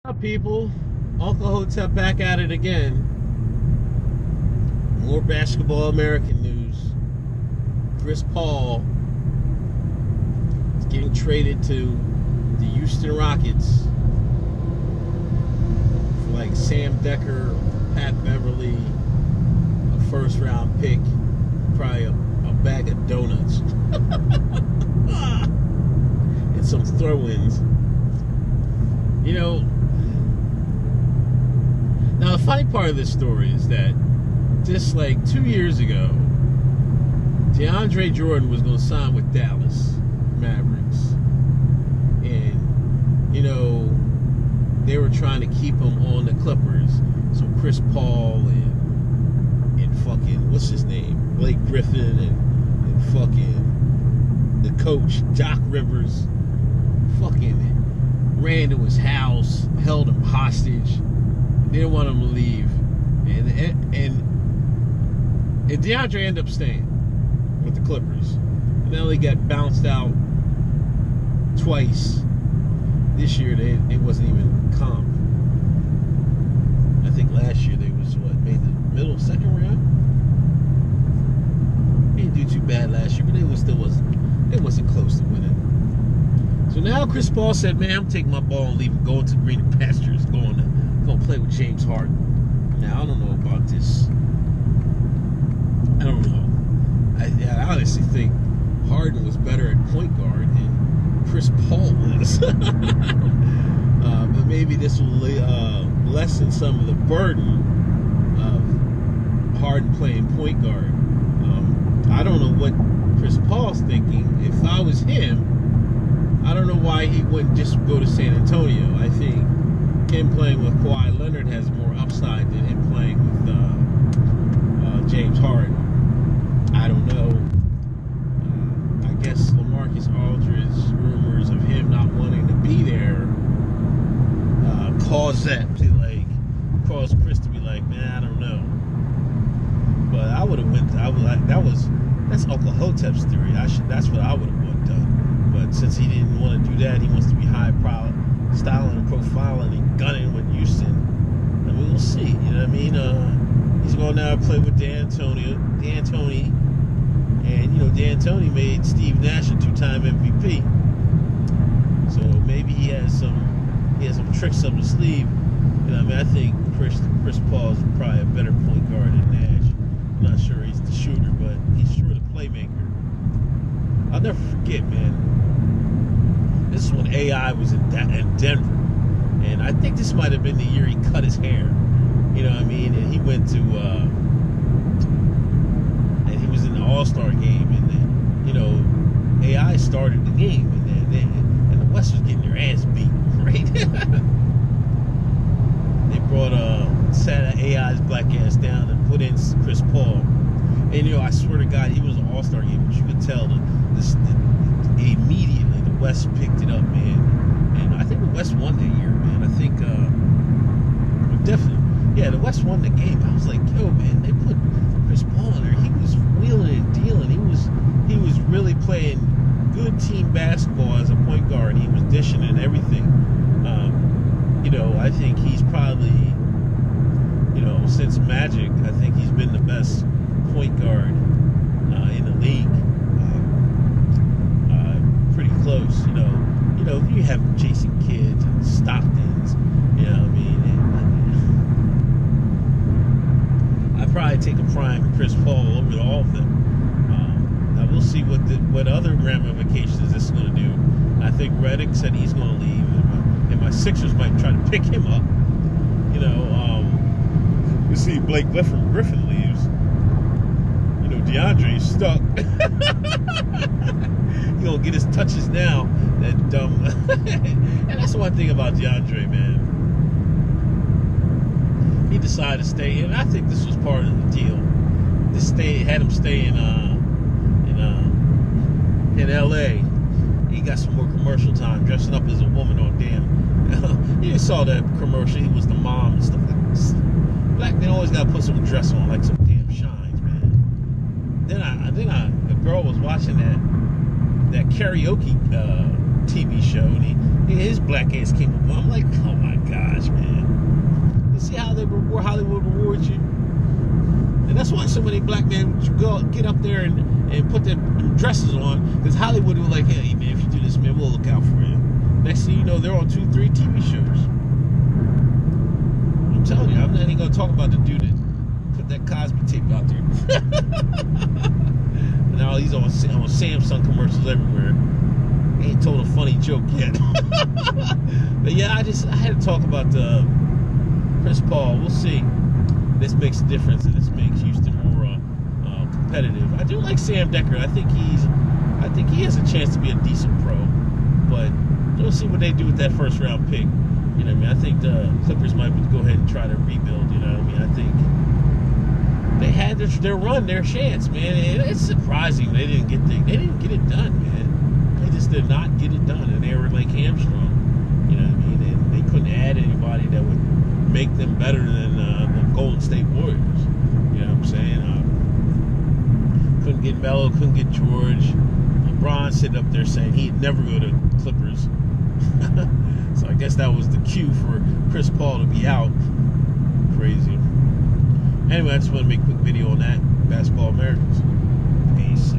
Up, people? Uncle Hotep back at it again. More basketball American news. Chris Paul is getting traded to the Houston Rockets for like Sam Decker, Pat Beverly, a first round pick, probably a bag of donuts, and some throw-ins. You know, now, the funny part of this story is that just like 2 years ago, DeAndre Jordan was going to sign with Dallas Mavericks. And, you know, they were trying to keep him on the Clippers. So Chris Paul and fucking, what's his name? Blake Griffin and fucking the coach, Doc Rivers, fucking ran to his house, held him hostage. Didn't want him to leave, and DeAndre ended up staying with the Clippers. And now they got bounced out twice. This year it wasn't even comp. I think last year they was made the middle second round. They didn't do too bad last year, but it wasn't close to winning. So now Chris Paul said, "Man, I'm taking my ball and leaving, going to greener pastures, going to play with James Harden." Now I don't know about this. I don't know. I honestly think Harden was better at point guard than Chris Paul was. But maybe this will lessen some of the burden of Harden playing point guard. I don't know what Chris Paul's thinking. If I was him, I don't know why he wouldn't just go to San Antonio. I think him playing with Kawhi Leonard has more upside than him playing with James Harden. I don't know. I guess LaMarcus Aldridge's rumors of him not wanting to be there caused Chris to be like, man, I don't know. But I would have that's Uncle Hotep's theory. That's what I would have done. But since he didn't want to do that, he wants to be high styling and profiling and gunning with Houston. I mean, we'll see. You know what I mean? He's going to now play with D'Antoni. And, you know, D'Antoni made Steve Nash a 2-time MVP. So maybe he has some tricks up his sleeve. You know, I mean, I think Chris Paul is probably a better point guard than Nash. I'm not sure he's the shooter, but he's sure the playmaker. I'll never forget, man. This is when AI was in Denver. And I think this might have been the year he cut his hair. You know what I mean? And he went to, and he was in the All-Star game. And then, you know, AI started the game. And the West was getting their ass beat, right? They brought, sat AI's black ass down and put in Chris Paul. And, you know, I swear to God, he was an All-Star game. But you could tell immediately the West picked it up, man. And I think the West won that year, man. I think, definitely. Yeah, the West won the game. I was like, yo, man, they put Chris Paul in there. He was wheeling and dealing. He was really playing good team basketball as a point guard. He was dishing and everything. You know, I think he's probably, you know, since Magic, I think he's been the best point guard in the league. Pretty close, you know. You know, you have Jason Kidds and Stocktons, you know what I mean? And I'd probably take a prime Chris Paul over all of them. Now we'll see what other ramifications this is going to do. I think Redick said he's going to leave, and my Sixers might try to pick him up. You know, you see Blake Griffin leaves. You know, DeAndre's stuck. He gonna get his touches now. That dumb. And that's one thing about DeAndre, man. He decided to stay, and I think this was part of the deal. Had him stay in LA. He got some more commercial time, dressing up as a woman on damn. You saw that commercial. He was the mom and stuff like this. Black men always gotta put some dress on, like some damn shines, man. Then a girl was watching that karaoke TV show, and his black ass came up. I'm like, oh my gosh, many black men would go get up there and put their dresses on? Because Hollywood was like, hey, man, if you do this, man, we'll look out for you. Next thing you know, they're on 2, 3 TV shows. I'm telling you, I'm not even going to talk about the dude that put that Cosby tape out there. Now he's on Samsung commercials everywhere. He ain't told a funny joke yet. But yeah, I had to talk about Chris Paul. We'll see. This makes a difference, and this makes Houston more competitive. I do like Sam Dekker. I think he has a chance to be a decent pro. But we'll see what they do with that first round pick. You know what I mean? I think the Clippers might go ahead and try to rebuild. You know what I mean? I think they had their run, their chance, man. And it's surprising they didn't get it done, man. They just did not get it done, and they were like hamstrung. You know what I mean? And they couldn't add anybody that would make them better than the Golden State Warriors. You know what I'm saying? Couldn't get Melo, couldn't get George. LeBron sitting up there saying he'd never go to Clippers. So I guess that was the cue for Chris Paul to be out. Crazy. Anyway, I just want to make a quick video on that. Basketball Americans. Peace.